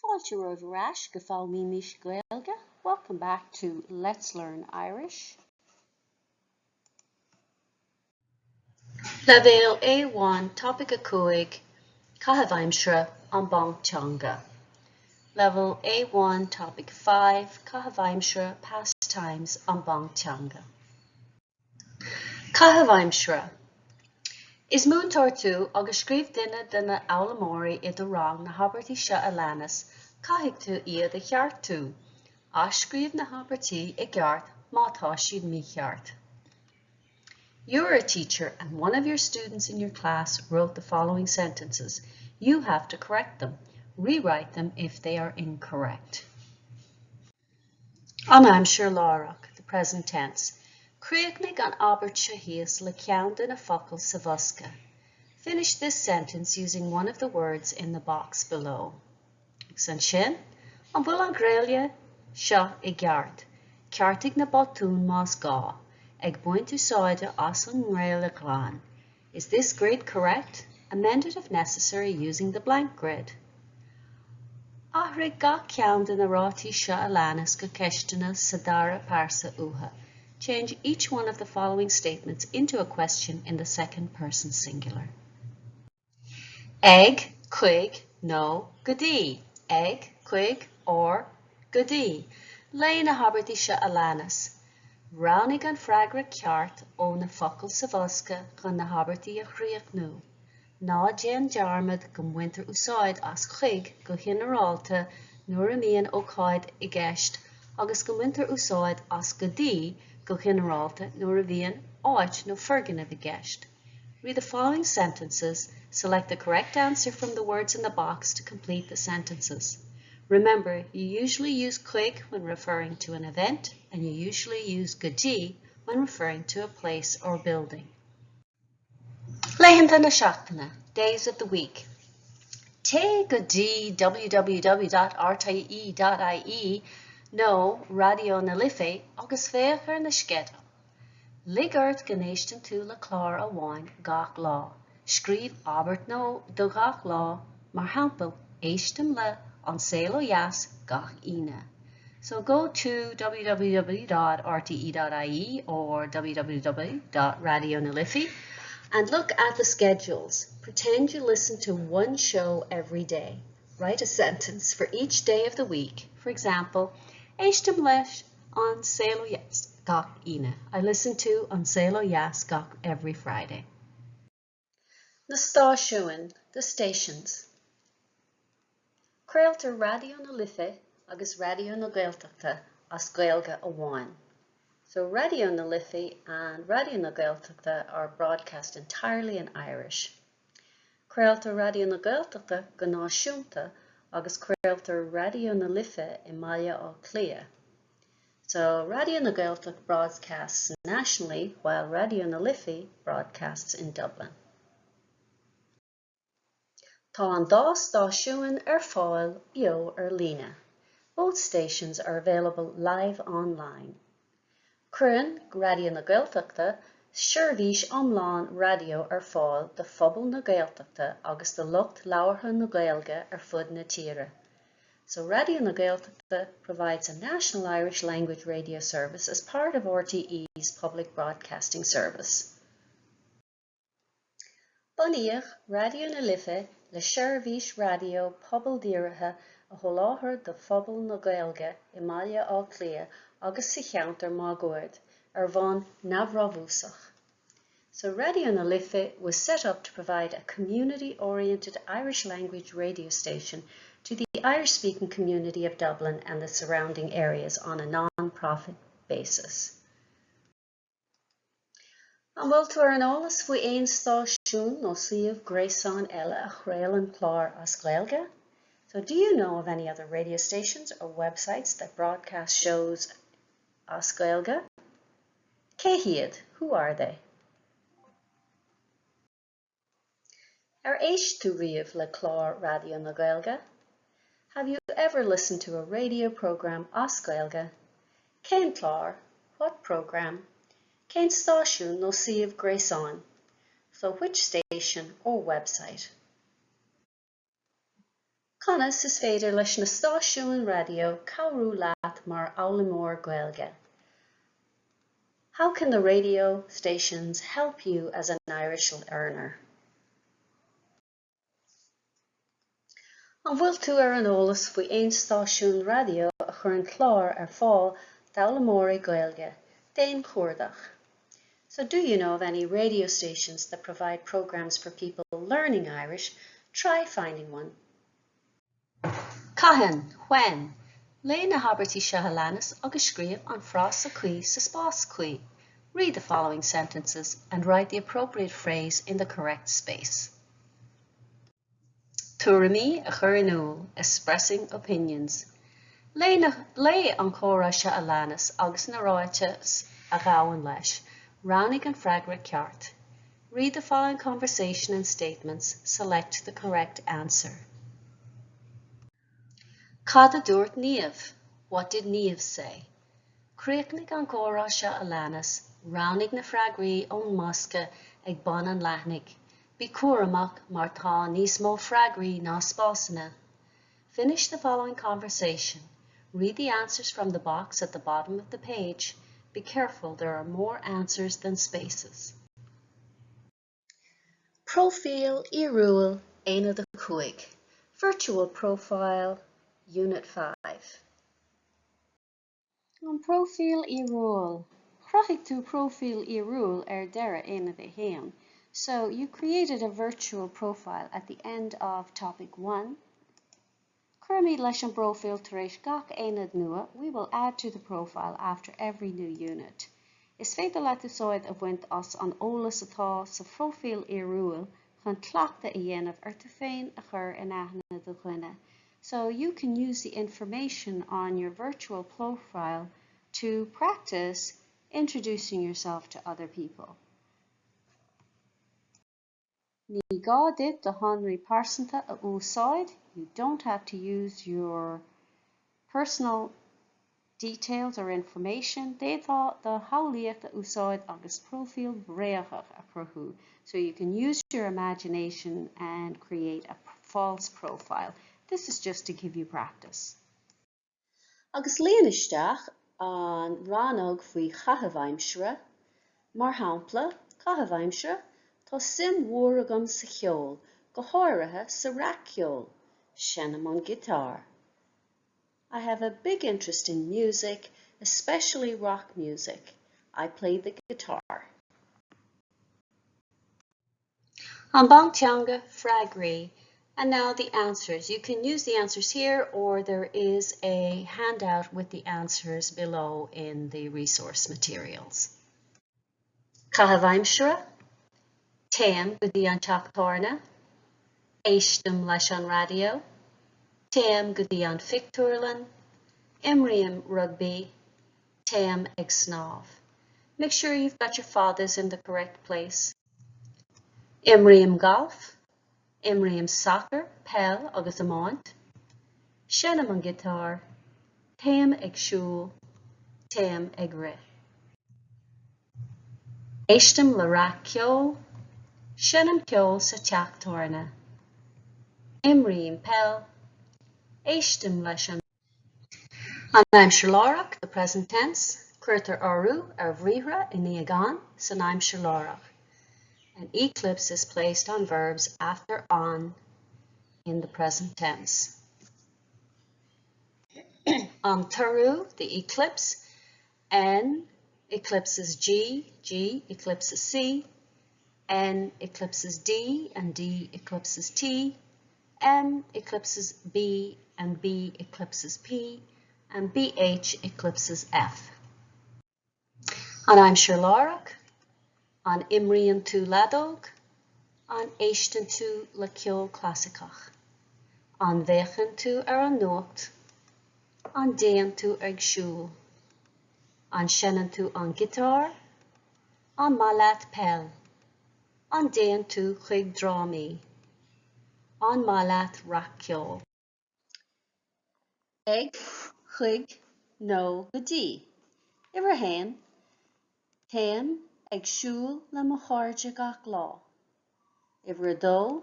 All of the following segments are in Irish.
Fáilte roimh go fáil míle Gaeilge. Welcome back to Let's Learn Irish. Level A1, Topic a Cúig, Caitheamh Aimsire an Banc Teanga. Level A1, Topic 5, Caitheamh Aimsire, Pastimes an Banc Teanga. Caitheamh Aimsire. Is múntóir tú agus scríobh duine eolamóirí I do rang na habairtí seo a leanas, caithfidh tú iad a cheart tú. As scríobh na habairtí I gceart má tá siad mícheart. You are a teacher and one of your students in your class wrote the following sentences. You have to correct them. Rewrite them if they are incorrect. An Aimsire Lárach, the present tense. Críochnaigh an Albert Shahias le ceann na focail sa bhosca. Finish this sentence using one of the words in the box below. San sin, an bhfuil an Gaeilge seo I gceart. Ceartaigh na botún más gá. Ag buint úsáide as an Gaeilge glan. Is this grid correct? Amend it if necessary using the blank grid. Ahraigh ga ceann na rátí seo a leanas go ceistena sa dara parsa uha. Change each one of the following statements into a question in the second person singular. Ag, chuig, no, godí. Ag, chuig, or godí. Lei na habairtí seo a leanas. Rannóg an freagra ceart ó na focail sa bhosca chun na habairtí a chríochnú. Ná déan dearmad go mhuintir úsáid as chuig go generalta nuair a mbíonn ócáid I gceist agus go mhuintir úsáid as godí go generalta nuair a bhíonn áit nó fergan a gceist. Read the following sentences. Select the correct answer from the words in the box to complete the sentences. Remember, you usually use chuig when referring to an event, and you usually use godí when referring to a place or building. Leitheanta na seachtaine, days of the week. Té godí www.rte.ie nó radio na life agus féachar na skedal. Ligart gnéistin tú le clár a bháin gach lá. Scríb Albert nó do gach lá, mar hampel éistim le an saoil ó dheas gach ine. So go to www.rte.ie or www.radionalifi and look at the schedules. Pretend you listen to one show every day. Write a sentence for each day of the week. For example, éistim leis an saoil ó dheas gach ine. I listen to an saoil ó dheas gach every Friday. Na stáisiúin, the stations. Creailtear radio na life agus radio na Gaeltachta as Gaeilge amháin. So radio na life and radio na Gaeltachta are broadcast entirely in Irish. Creailtear radio na Gaeltachta go náisiúnta agus creailtear radio na life I Míle ó Clia. So radio na Gaeltach broadcasts nationally while radio na life broadcasts in Dublin. Tá an dá stáisiúin fáil beo líne. Both stations are available live online. Cruan radio na Gaeltachta, seirbhís iomlán radio fáil de phobal na Gaeltachta agus de lucht labhartha na Gaeilge fud na tíre. So Radio na Gaeltachta provides a national Irish language radio service as part of RTE's public broadcasting service. Buíoch Radio na life le seirbhís radio pobal dírithe a sholáthar de phobal na Gaeilge I Míle ó Clia agus sa cheantar má gcuid bhain nabhrabhúsach. So Radio na life was set up to provide a community-oriented Irish language radio station to the Irish-speaking community of Dublin and the surrounding areas on a non-profit basis. An bhfuil tú ar an eolas faoi aon stáisiún nó suíomh gréasán eile a chraol an clár as Gaeilge? So do you know of any other radio stations or websites that broadcast shows as Gaeilge? Caitheamh, who are they? Ar éis tú riamh le clár radio na Gaeilge? Have you ever listened to a radio program as Gaeilge? Cén clár? What program? Cén stáisiún nó suíomh gréasán? So which station or website? Conas is féidir leis na stáisiún radio cabhrú leat mar amhlaimóir Gaeilge. How can the radio stations help you as an Irish learner? An bhfuil tú ar an eolas faoi aon stáisiún radio a chur an chlár ar fáil d'amhlaimóirí Gaeilge, déan cuardach. So do you know of any radio stations that provide programs for people learning Irish? Try finding one. Caitheamh, when? Lé na habartí sehalánas agus scríobh an frás a cuí sa spás cuí. Read the following sentences and write the appropriate phrase in the correct space. Tuairimí a chur in úl, expressing opinions. Lé an chóra sehalánas agus na ráite a ghabhann leis. Rannóg an freagra ceart. Read the following conversation and statements. Select the correct answer. Cad a dúirt Niamh. What did Niamh say? Críochnaigh an gcóra sehalánas, Rannóg na freagraí ón mosca ag bon an leithnig. Bhí cuaireamach mar tá níos mó freagraí ná spásanna. Finish the following conversation. Read the answers from the box at the bottom of the page. Be careful, there are more answers than spaces. Profile Iarúil Aine de Chuig. Virtual Profile, Unit 5. An Profile Iarúil. Chroichigh tú Profile Iarúil ar deireadh Aine de Haon. So you created a virtual profile at the end of topic 1. Cuirmí leis an profile tar éis gach aonad nua, we will add to the profile after every new unit. Is féidir leat úsáid a bhaint as an eolas atá sa profile Iarúil chun tleachta a dhéanamh ar tú féin a chur in aithne do dhuine. So you can use the information on your virtual profile to practice introducing yourself to other people. Ní gá duit do honraí persanta a úsáid. You don't have to use your personal details or information. Détá do haolaíocht a úsáid agus profile bréachach a chruthú. So you can use your imagination and create a false profile. This is just to give you practice. Agus léanaisteach an Rannóg faoi Caitheamh mar hampla Caitheamh tá sim mhuar agam sa cheol, go háirithe sa raceol, seanam on guitar. I have a big interest in music, especially rock music. I play the guitar. An Banc Teanga freagraí. And now the answers. You can use the answers here, or there is a handout with the answers below in the resource materials. Caitheamh, Team go dtí an teachtarna, éistim leis an radio, Team go dtí an fictúrlan, Imriam rugby, Team ag snáb. Make sure you've got your fathers in the correct place. Imriam golf, Imriam soccer, pell agus amant, Seanam an guitar, Team ag siúl, Team ag ri. Éistim le rá ceol, Seanam ceol sa teachtarna. Imriam pell, éistim leis an. An Aimsire lárach, the present tense, cuirtar orú ar bhríomhre in níagán san Aimsire lárach. An eclipse is placed on verbs after on in the present tense. On Taru, the eclipse, N eclipses G, G eclipses C, N eclipses D, and D eclipses T, M eclipses B, and B eclipses P, and BH eclipses F. On Aimsire lárach, an imríonn tú ladóg, an éistin tú le ceol clásicach, an bhéachann tú ar an nuacht, an déan tú ag siúl, an seanann tú an guitar, an malat pell, an déan tú chuig drámaí, an malat raceol. Ag, chuig, nó go dtí. Ibre hain, Team ag siúl le mo cháirde gach lá. Ibre dó,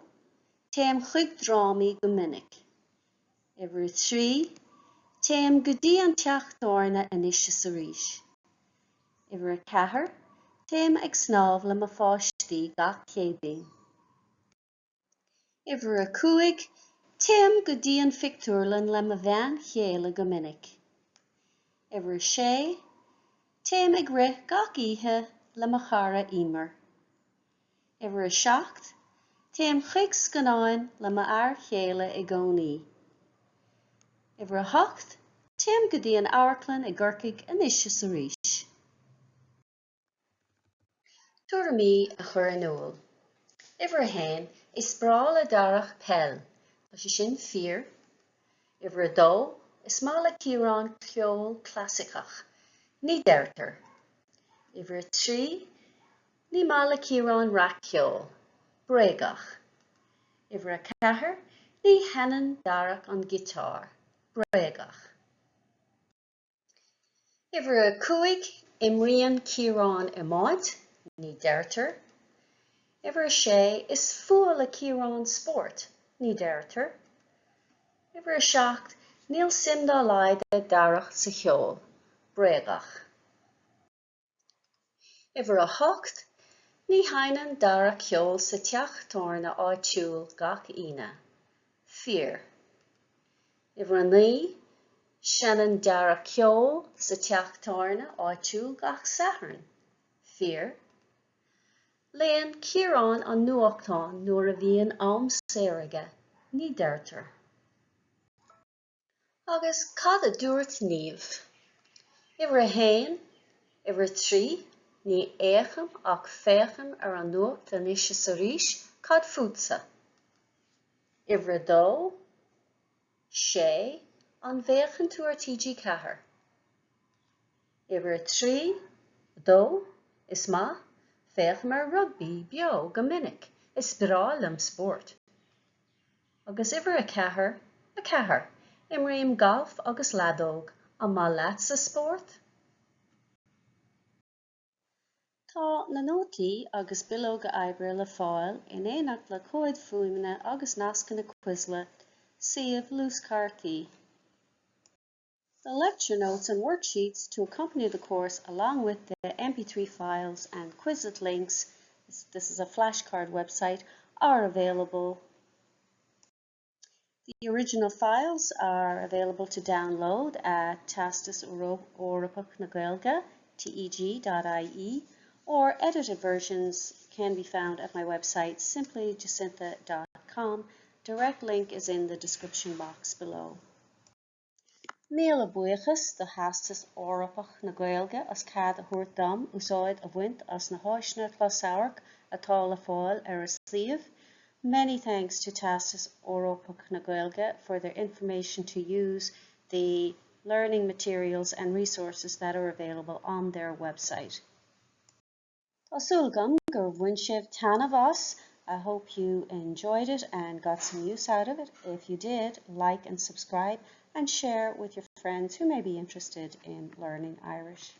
Team chuig drámaí go minic. Iver trí, téim go dtí an teachtarna aníise sa ríis. Iver cethair, téim ag snámh le mo fáistí gach chéadaoin. Iver cúig, téim go dtí an fictúrlan le mo bhean chéile go minic. Iver sé, téim ag rith gach ihe le mo chara ímar. Iver seacht, téim chuig scanáin le mo air chéile I gcónaí. Iver hocht, téim go dtí an airclann ag ggurcaigh aníise sa ríis. Tuair mí a chur in uail. Iver hain is spráil a darach pell, tá sé sin fíor. Iver dó is mála cíorán ceol clásicach, ní deirtear. Iver trí, ní mála cíorán rac ceol, bréagach. Iver cethair, ní henan darach an gitár, bréagach. Iver cúig, imríonn cíorán imáid, ní deirtear. Iver sé is fuail a cíorán sport, ní deirtear. Iver seacht, níl simdá laide darach sa cheol, bréagach. Iver a hocht, ní haineann darach cheol sa teachtarna áitiúil gach ine, fíor. Iver a ní, seanan darach cheol sa teachtarna áitiúil gach sathairn, fíor. Léon cíorán an nuachtán nuair a bhíonn Aimsire, ní deirtear. Agus cad a dúirt níomh. Iver a hain, iver trí, ní éacham ach féacham ar an nuacht aníise sa ríis cad fuatsa. Iver dó, sé, an bhéachan tú ar TG cethair. Iver trí, dó, is maith, féacham ar rugby, beo, go minic, is bráil am sport. Agus iver a cethair, imríonn golf agus ladóg, an má leat sa sport. Tá na nótaí agus bilóga oibre le fáil in éineacht le cóid fuaimne agus nasca na cuisle, suíomh lúscartaí. The lecture notes and worksheets to accompany the course, along with the MP3 files and Quizlet links, this is a flashcard website, are available. The original files are available to download at Teastas Eorpach na Gaeilge, teg.ie, or edited versions can be found at my website, simplyjacintha.com. Direct link is in the description box below. Míle buíochas do Theastas Eorpach na Gaeilge as cead a thabhairt dom úsáid a bhaint as na háiseanna closamhairc atá le fáil ar a suíomh. Many thanks to Theastas Eorpach na Gaeilge for their information to use, the learning materials and resources that are available on their website. Tásúlgam gur bhain sibh taitneamh as. I hope you enjoyed it and got some use out of it. If you did, like and subscribe and share with your friends who may be interested in learning Irish.